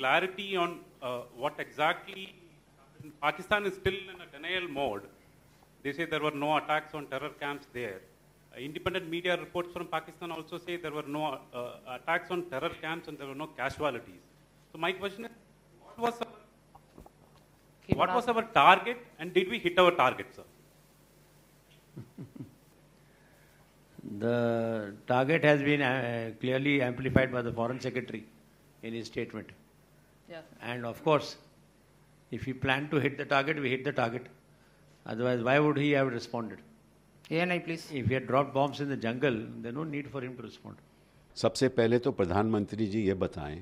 clarity on what exactly Pakistan is still in a denial mode. They say there were no attacks on terror camps there. Independent media reports from Pakistan also say there were no attacks on terror camps and there were no casualties. So my question is, what was our target and did we hit our target, sir? The target has been clearly amplified by the Foreign Secretary in his statement. Yes. And of course, if he planned to hit the target, we hit the target. Otherwise, why would he have responded? ANI, please. If he had dropped bombs in the jungle, there's no need for him to respond. सबसे पहले तो प्रधानमंत्री जी ये बताएं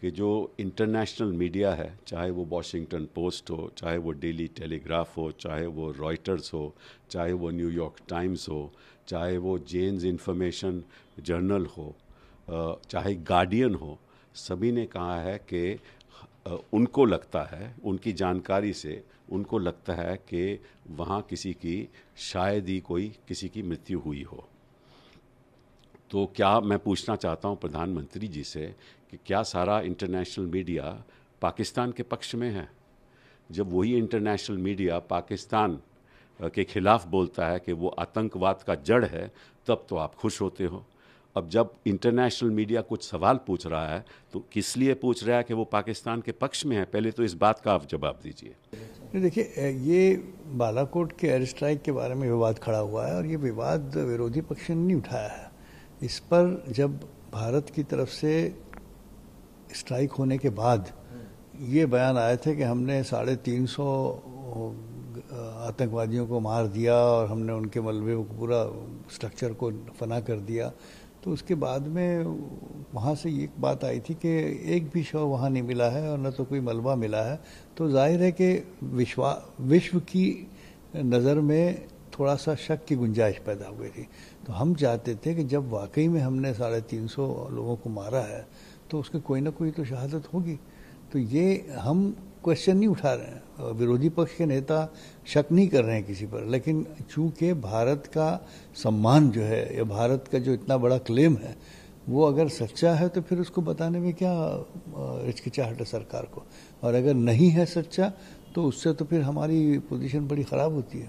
कि जो international media है, चाहे वो वॉशिंगटन पोस्ट हो, चाहे वो डेली टेलीग्राफ हो, चाहे वो रॉयटर्स हो, चाहे वो न्यूयॉर्क टाइम्स हो, चाहे वो जेन्स इंफॉर्मेशन जर्नल हो, चाहे गार्डियन हो, सभी ने कहा है कि उनको लगता है, उनकी जानकारी से उनको लगता है कि वहाँ किसी की शायद ही कोई किसी की मृत्यु हुई हो। तो क्या मैं पूछना चाहता हूँ प्रधानमंत्री जी से कि क्या सारा इंटरनेशनल मीडिया पाकिस्तान के पक्ष में है? जब वही इंटरनेशनल मीडिया पाकिस्तान के खिलाफ बोलता है कि वो आतंकवाद का जड़ है, तब तो आप खुश होते हो। अब जब इंटरनेशनल मीडिया कुछ सवाल पूछ रहा है तो किस लिए पूछ रहा है कि वो पाकिस्तान के पक्ष में है? पहले तो इस बात का आप जवाब दीजिए। देखिए, ये बालाकोट के एयर स्ट्राइक के बारे में विवाद खड़ा हुआ है और ये विवाद विरोधी पक्ष ने नहीं उठाया है। इस पर जब भारत की तरफ से स्ट्राइक होने के बाद ये बयान आए थे कि हमने 350 आतंकवादियों को मार दिया और हमने उनके मलबे को पूरा स्ट्रक्चर को फना कर दिया, तो उसके बाद में वहाँ से एक बात आई थी कि एक भी शव वहाँ नहीं मिला है और न तो कोई मलबा मिला है। तो जाहिर है कि विश्व की नज़र में थोड़ा सा शक की गुंजाइश पैदा हो गई थी। तो हम चाहते थे कि जब वाकई में हमने 350 लोगों को मारा है तो उसके कोई ना कोई तो शहादत होगी। तो ये हम क्वेश्चन नहीं उठा रहे हैं, विरोधी पक्ष के नेता शक नहीं कर रहे हैं किसी पर, लेकिन चूंकि भारत का सम्मान जो है या भारत का जो इतना बड़ा क्लेम है वो अगर सच्चा है तो फिर उसको बताने में क्या हिचकिचाहट है सरकार को, और अगर नहीं है सच्चा तो उससे तो फिर हमारी पोजीशन बड़ी ख़राब होती है।